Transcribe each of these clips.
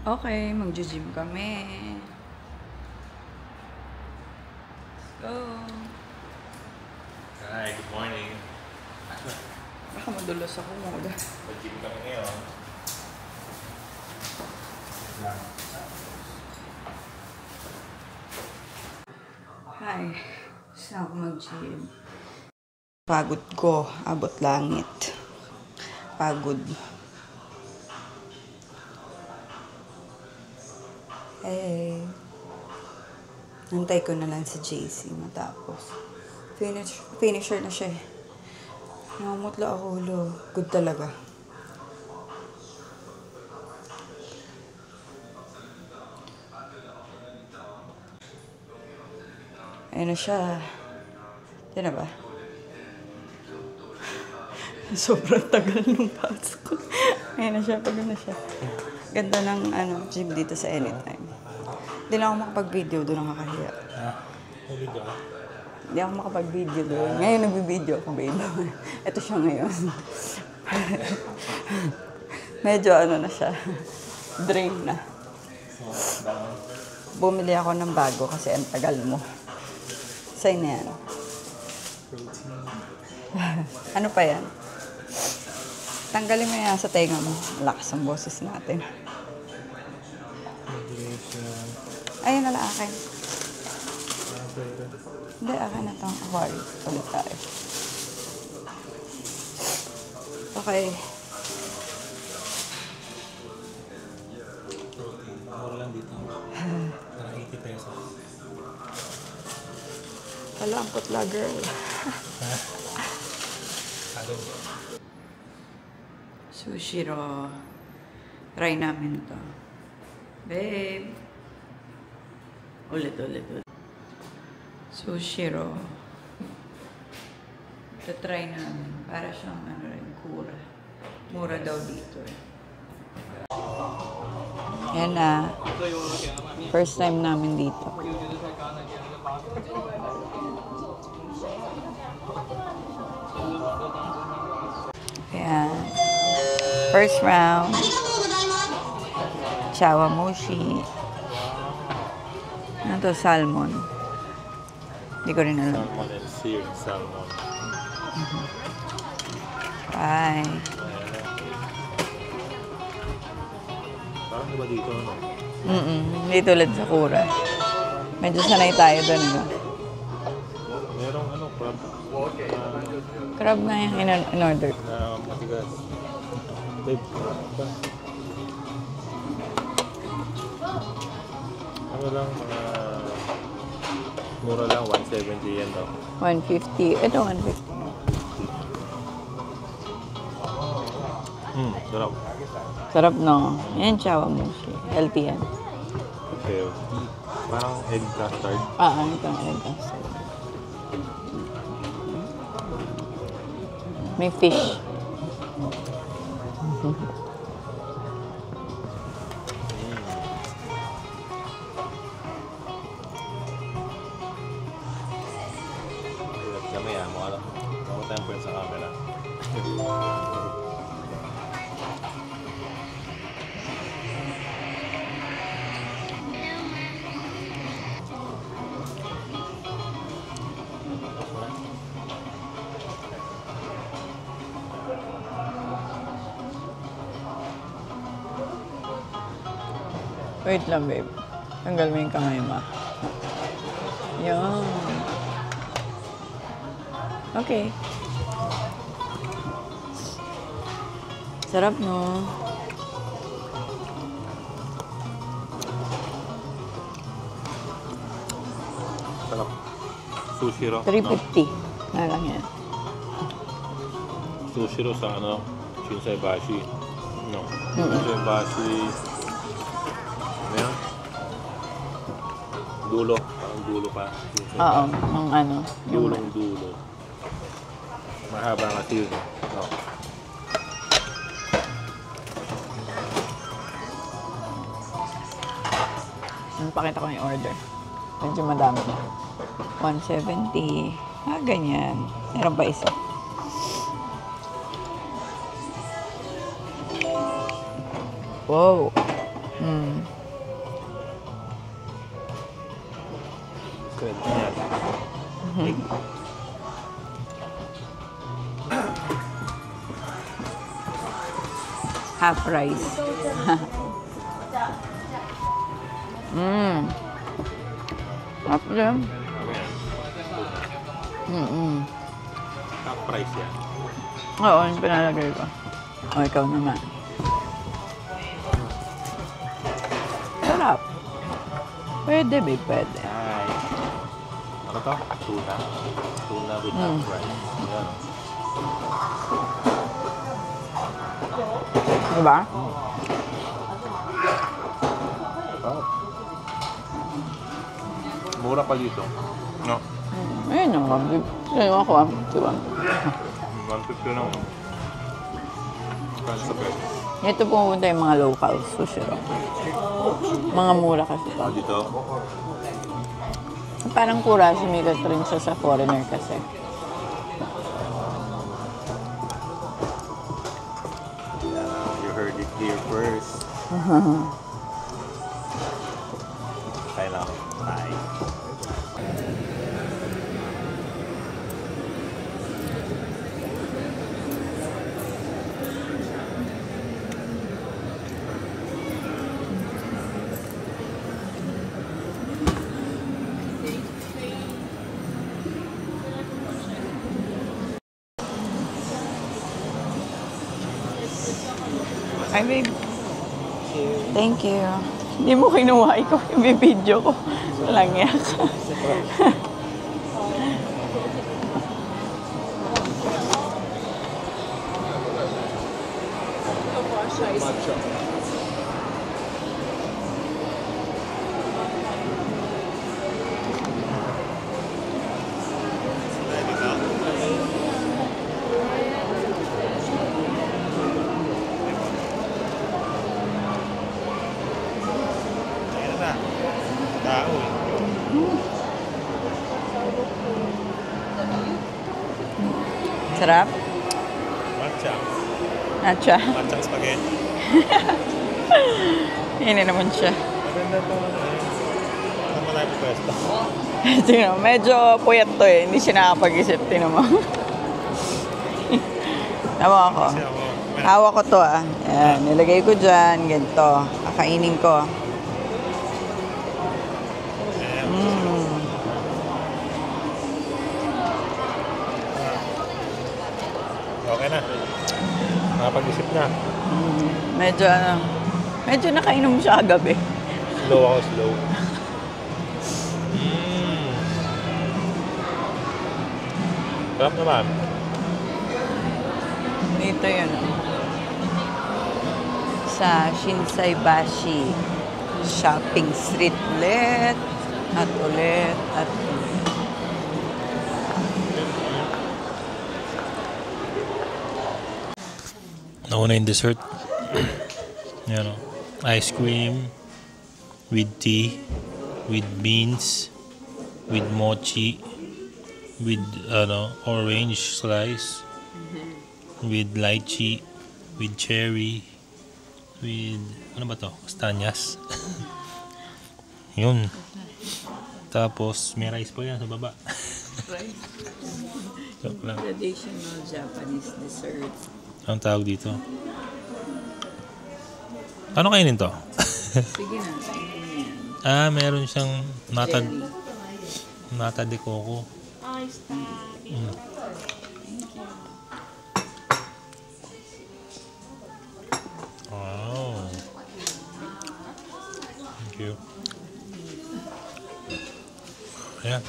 Okay, magji-gym kami. Let's go. Hi, good morning. Baka madulas ako muna. Mag-gym kami ngayon. Hi. Saan ako mag-gym? Pagod ko. Abot langit. Pagod. Hey. Antay ko na lang si JC matapos. Finisher na siya eh. Namumutla ako ulo. Good talaga. Ayun na siya. Diyan na ba? Sobrang tagal nung pasok ko. Ayun na siya. Pagod na siya. Ganda ng gym dito sa Anytime. Hindi na ako makapag-video doon, nakakahiya. Video ka? Hindi ako makapag-video doon. Ngayon nagbibideo ako, babe. Ito siya ngayon. Medyo na siya. Drain na. Bumili ako ng bago kasi ang tagal mo. Sa'yo na yan. Ano pa yan? Tanggalin mo yan sa tenga mo. Lakas ang boses natin. Ayun na lang akin. Hindi, akin na itong aquarium. Ulit tayo. Okay. Mura lang dito. Parang 80 pesos. Wala ang putla, girl. Agad. Sushi raw. Try namin to. Babe. Ulit. Sushi raw. Try namin. Para siyang rin, kura. Mura daw dito eh. Yan na. First time namin dito. Ayan. First round. Chawamushi. Ano to? Salmon. Hindi ko rin alam. Salmon and seared salmon. Bye. Parang iba dito, ano? Hindi tulad sa kura. Medyo sanay tayo doon. No? Merong crab. Crab nga yung in-order. Na matigas. Babe, ba? Ano lang, mga mura lang, 170 yan daw. 150. Ito, 150. Sarap. Sarap, no? Yan, chawamushi. Healthy yan. Okay. Parang egg custard. Ito ang egg custard. May fish. Kami mga tempo sa camera. Wait lang, babe. Tanggal mo yung kamay mo. Yan. Okay. Sarap, no? Sarap. Sushi ro. 350. Na lang yan. Sushi ro sa Shinsaibashi. No. Shinsaibashi. Ano yan? Dulo. Parang dulo pa. Oo, ang Dulong dulo. Mahaba kasi yun. No. Pakita ko yung order. Medyo madami na. 170. Ganyan. Meron pa isa. Wow. Good. Yan. Half rice. Half yan. Half price yan. Oo, yung pinalagay ko. O, ikaw naman. Sarap. Pwede, babe, pwede. Ay. Ano to? Tuna. Tuna with half rice. Yan. Diba? Oh. Mura pa dito. No? Ayun yung kabib. Ayun ako, 51. 150 lang. Kaya sa pwede. Ito pumunta yung mga local sushi ro. Mga mura kasi to. Dito? Parang kura, sumikat rin siya sa foreigner kasi. You heard it here first. Kailangan. Bye. Hi, babe. Thank you. Hindi mo kinuha. Ikaw yung bibidyo ko. Walang yak. Ayan na. Tao eh. Sarap? Matcha. Atcha. Matcha spaghetti. Yan na naman siya. Maganda to. Saan marami pwesto? Tingnan mo, medyo puyat to eh. Hindi siya nakapag-isip. Tingnan mo. Tama ako. Kasi ako. Hawak ko to ah. Ayan, nilagay ko dyan. Ganito. Kakainin ko. Ayan. Okay na. Nakapag-isip na. Medyo ano. Medyo nakainom siya agabi. Slow ako, slow. Sarap naman. Dito yun. Sa Shinsaibashi Shopping Street ulit. At ulit. At ulit. Nauna yung dessert. Yan o. Ice cream with tea, with beans, with mochi, with orange slice, with lychee, with cherry, with ano ba to? Castañas. Yun. Tapos may rice pa yan sa baba. Right? Joke lang. Traditional Japanese dessert. Anong tawag dito? Ano kainin to? Sige na, kainin mo yan. Meron siyang nata Jelly. de coco. Wow. Thank you. Ayan.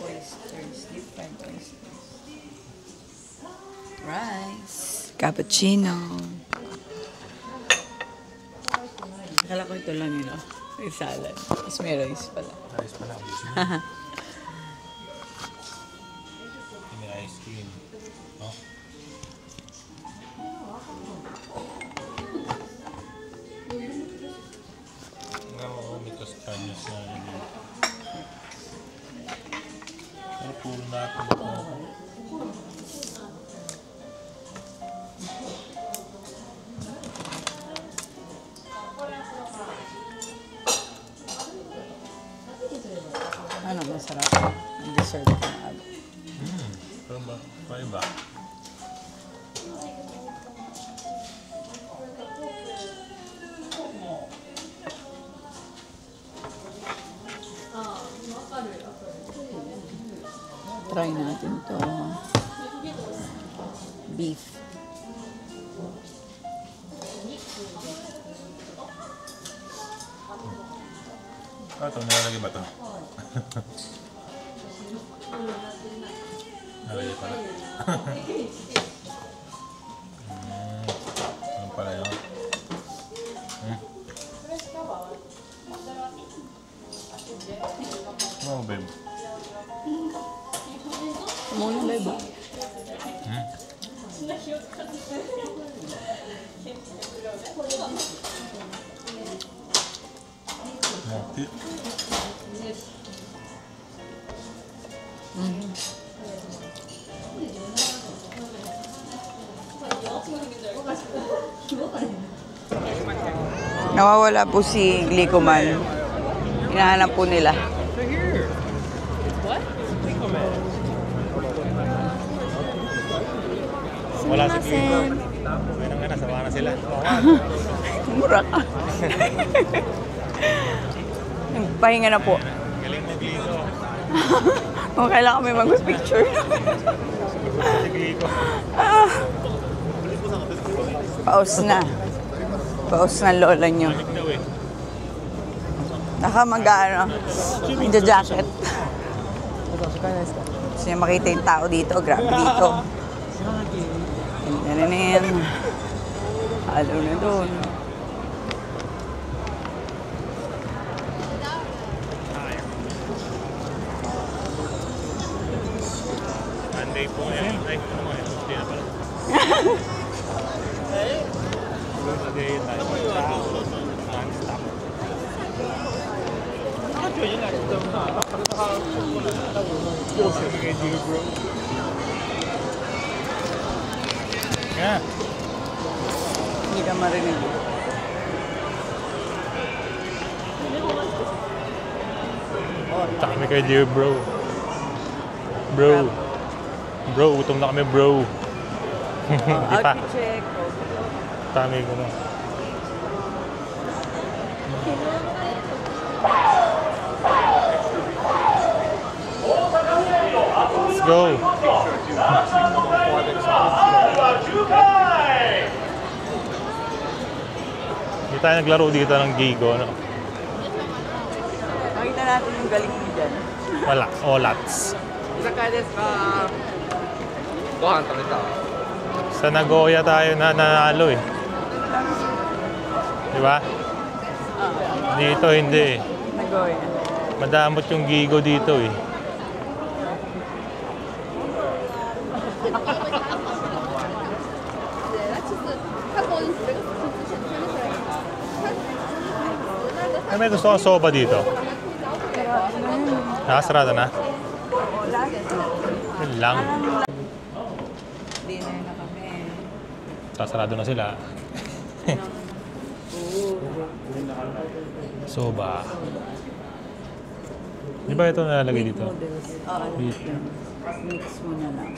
Oysters, different oysters. Rice. Cappuccino. Akala ko ito lang yun, oh. May salad. Tapos may rice pala. Rice pa lang. May ice cream. Oh. Oo, may castañas na yun. Pero puro natin ito. masarap. Ang dessert ko na agad. Pero ba? Kaya ba? Try natin to. Beef. Ito, nilalagay ba ito? Nilalagay pala. Ano pala yun? Oh, babe. Muna live ba? Mati. Nawawala po si Glicoman. Hinahanap po nila. Wala si Kiko. Ngayon nga, nasawa na sila. Mura ka. Pahinga na po. Galing mo, Kiko. Kung kailangan kami mag-picture. Si Kiko. Paus na. Paus na lola nyo. Balik daw eh. Naka mag-ano, jacket. Gusto niya makita yung tao dito, grabe dito. Yan na yan. Halo na doon. Monday po ngayon. Ay, ano mo yun? Tuesday na pala. Tuesday tayo. Non-stop. Yeah. Hindi ka marinig. Punta kami kay Dear Bro. Bro, utom na kami, bro. Di pa. Outfit check. Tami ko na. Let's go. Hindi tayo naglaro dito ng Gigo, no? Nakita natin yung galing mo dyan. Wala, olats. Sa Nagoya tayo na nanalo eh. Di ba? Dito hindi eh. Nagoya. Madamot yung Gigo dito eh. Ay, may gusto kong soba dito. Nakasarado na? Yun lang. Dinner na kami. Sasarado na sila. Soba. Di ba ito nalalagay dito? Noodles. Oo, Beef. mix mo na lang.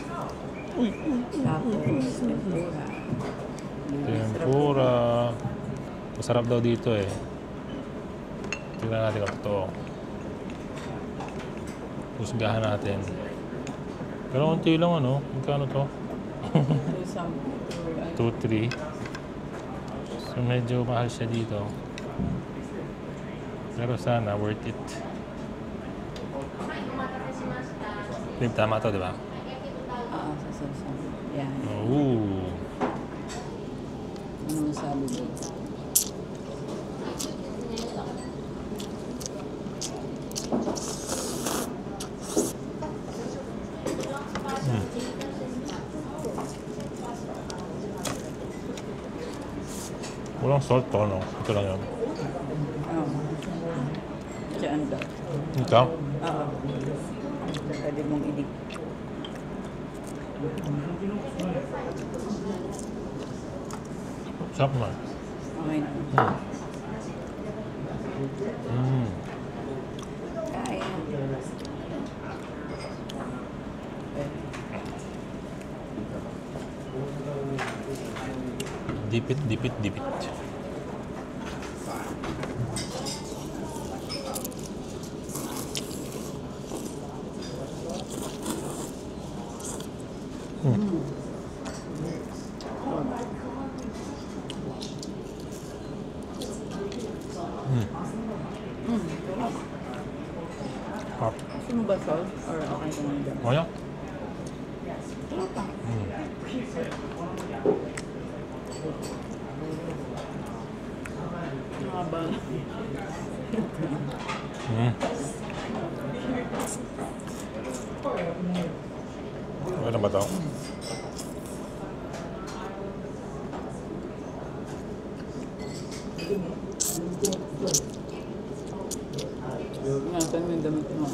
Uy! Tapos, tempura. Tempura. Masarap daw dito eh. Tignan natin kung totoo. Husgahan natin. Pero konti lang ano. Magkano to? 2-3. So medyo mahal siya dito. Pero sana worth it. Babe, tama to, di ba? Oo, sa sasama. Yan. Ooh. Ano masabi dito? Walang salt to, no? Ito lang yun. Oo. Diyan daw. Ikaw? Oo. Pwede mong idik. Sarap naman. Okay na. Mm. Kaya. Dipit, dipit, dipit. Hot. Gusto mo ba sauce? Or okay ka lang dyan? Ano? Nakaba. Ano ba ito? Ingatan mo yung damit mo.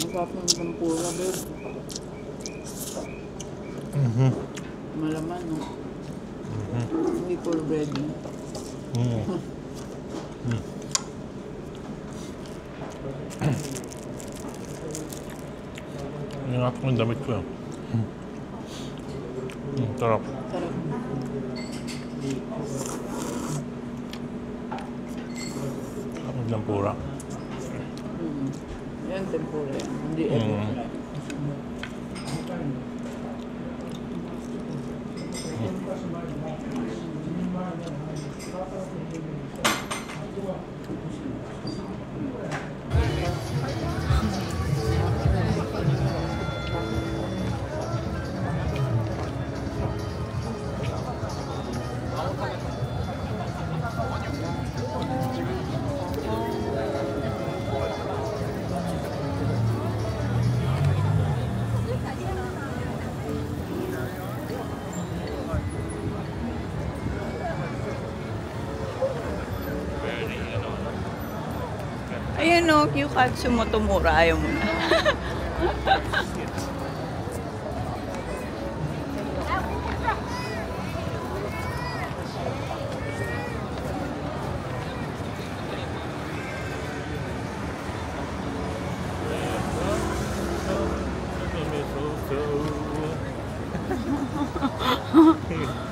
Masarap ng tempura, babe. Malaman, no? Hindi puro bread, no? Ingat ko yung damit ko. Sarap. Sarap. Ang tempura. Yan, tempura yan. Hindi everything. Ayan o, Kyukatsu Motomura. Ayaw mo na.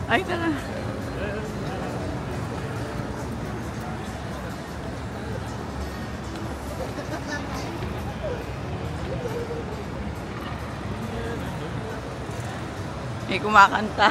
Ay, tara. May kumakanta.